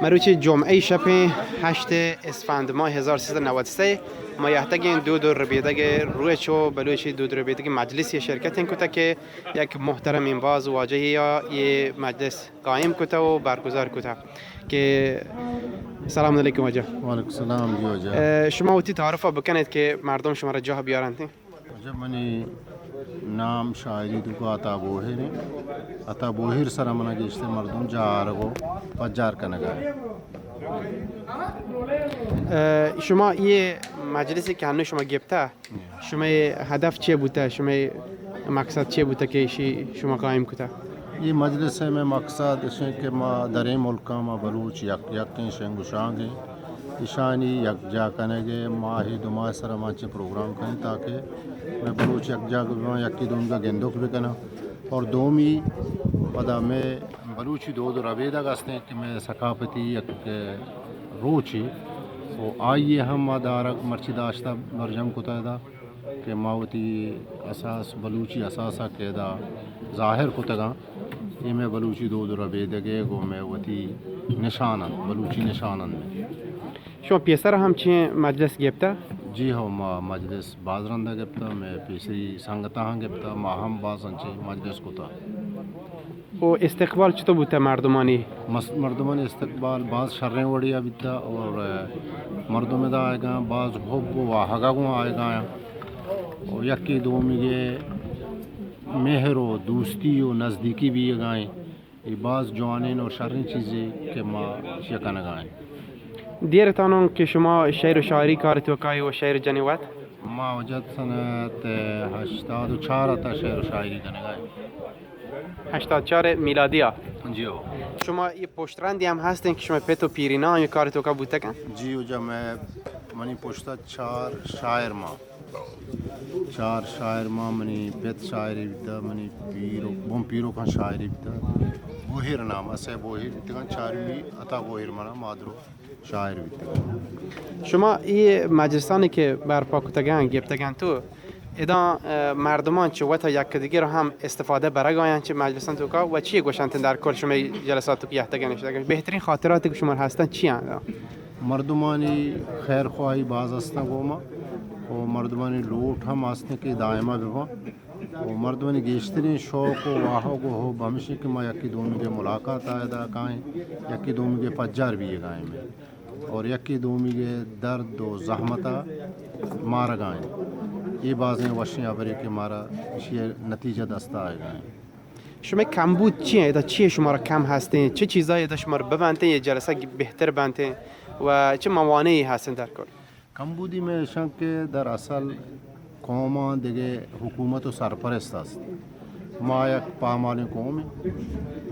مروچ جمعه شب 8 اسفند ماه 1393 ما یحتاجین دو ربیدگ روی چو بلوچ دو ربیدگ مجلسی شرکت این کتا که یک محترم این باز واجهی یا یه مجلس قائم کتا و برگزار کتا که سلام علیکم وجه. و علیکم السلام جی وجه. شما وقتی تعارف بکنید که مردم شما را جاه بیارند. وجه منی نام شاعری تو کو عطا بوهر ہے. عطا بوهر سر منا گشتے مردم جارگو پجار کنگا. شما یه مجلسی که هنوز شما گفته شما هدف چیه بوده، شما مقصد چیه بوده که شما قائم کتا؟ یہ مجلس میں مقصد ہے کہ ما در ملک ما بلوچ یک یک شنگوشان گے اشانی یک جا کنے گے ماہی دو ماہ سر مانچے پروگرام کریں تاکہ میں بلوچ یک جا یکی دوم کا گندوک بھی کنا اور دومی پدا میں بلوچی دو ربیدہ گستے ہیں کہ میں ثقافتی یک روچی وہ آئیے ہم دارک مرچی داشتہ برجم کتا دا کہ ماوتی اساس بلوچی اساسا قیدا ظاہر کتگا یہ میں بلوچی دو ربیدگے گو میں وتی نشانن بلوچی نشانن میں. شما پیسر هم چه مجلس گفته؟ جی ہو ما مجلس بازرندہ گپتا میں پیسری سنگتا ہاں گپتا ما ہم بازن چے مجلس کتا. و استقبال چطور بوده مردمانی؟ مردمان استقبال بعض شریں وڑیا بیتا اور مردم دا آئے گا بعض حب و حقا گو آئے گا اور یکی دومی گے مہر و دوستی و نزدیکی بھی یہ گائیں یہ بعض جوانین اور شریں چیزیں کہ ما شکن گائیں. دیرتانون که شما شعر و شاعری کارت وکای و شعر جنوات؟ ما وجد سنت 84 تا شعر و شاعری کنے گائیں. 84 میلادی ها. جی ہو. شما یه پشترندی هم هستین که شما پیتو پیرینا یا کارت وکا بوده کن؟ جی ہو. جب میں منی پوچھتا چار شاعر ماں منی بیت شاعری بیتا منی پیرو بم پیرو کا شاعری بیتا بوہر نام اسے بوہر بیتا چارمی عطا بوہر منا مادرو شاعر بیتا. شما یه مجلسانی که برپا کتگن گفتگن تو ادا مردمان چه وقت یک دیگه رو هم استفاده برای چه مجلسان تو کا و چی گوشنتن در کل شما جلسات تو که یحتاجن شده بهترین خاطراتی که شما هستن چی هستن؟ مردمانی خیر خواهی باز هستن گوما و مردمانی لوٹ هم هستن که دائما ببا و مردمانی گیشترین شوق و واحق ہو بمشی کہ ما یکی دومی کے ملاقات آئیدا کائیں یکی دومی کے پجار بھی گائیں میں اور یکی دومی کے درد و زحمتہ مارا گائیں. یہ بازیں وشیں ابری کہ مارا شیر نتیجہ دستا آئے گائیں. شما کمبود چیه؟ ادا چیه شما را کم هستین؟ چه چیزایی ادا شما را ببندین یه جلسه بهتر بندین و چه موانعی هستن در کل؟ کمبودی میں شک کہ در اصل قوما دیگه حکومت و سرپرست است. ما یک پامال قوم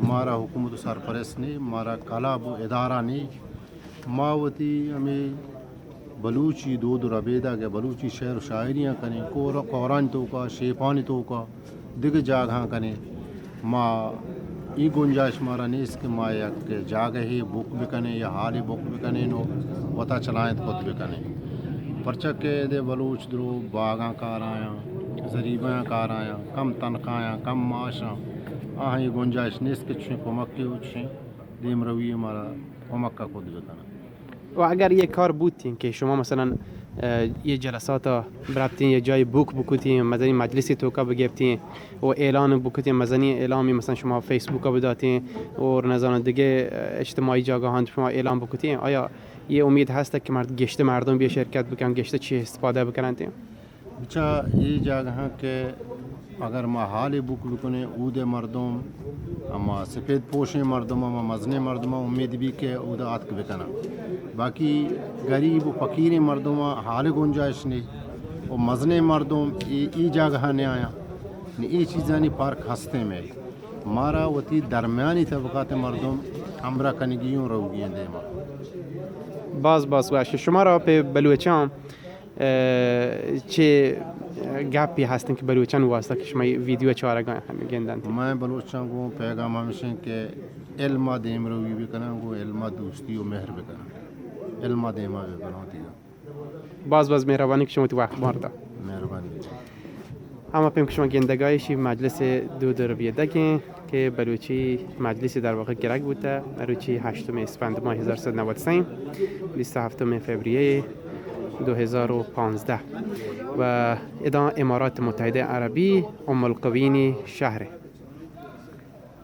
ہمارا حکومت و سرپرست نہیں ہمارا کلاب و ادارہ نہیں ماوتی ہمیں بلوچی دو ربیدہ کے بلوچی شعر و شاعریاں کریں قرآن تو کا شیپانی تو کا دیگر جاگہاں کریں ما ای گنجائش مارا نہیں اس کے ما یک جاگہ ہی بک بکنے یا حالی بک بکنے نو وطا چلائیں خود بکنے پرچہ کے دے بلوچ درو باغاں کار آیاں ذریباں کار آیاں کم تنخواہیں کم معاشاں آہاں یہ گنجائش نہیں اس کے چھیں کمک کے چھیں دیم روی ہمارا کمک کا خود بکنے. و اگر یه کار بودین که شما مثلا یه جلسات برفتین یه جای بوک بکوتین مثلا مجلسی توکا بگفتین و اعلان بکوتین مثلا اعلامی مثلا شما فیسبوک بداتین و نظران دیگه اجتماعی جاگاهان شما اعلان بکوتین آیا یه امید هست که گشت مردم بیا شرکت بکنن گشت چی استفاده بکنن؟ بچا یہ جگہ کہ اگر ما حال بک بکنے اود مردم اما سفید پوشیں مردم اما مزنے مردم امید بھی کہ اود آتک بکنا باقی غریب و فقیر مردم حال گنجائش نہیں و مزنے مردم ای جگہ نے آیا ای چیزانی فرق ہستے میں مارا وتی درمیانی طبقات مردم امرا کنگیوں روگیاں دیما. باز باشه شما را به بلوچان چه گپی هستن که بلوچان واسطه که شما ویدیو چهارگاه همین گندن؟ میں بلوچاں کو پیغام ہمیشہ کہ علم دیم روی بھی کرنا کو علم دوستی و مہر بھی کرنا علم دیما بھی بنا دیا. باز مهربانی که شما تو وقت مارده. مهربانی. اما پیم که شما گندگایشی مجلس دو دربیه دکن که بلوچی مجلسی در واقع گرگ بوده بلوچی 8 اسفند ماه 1393 27 فوریه 2015 و ادان امارات متحده عربی ام القوین شهره.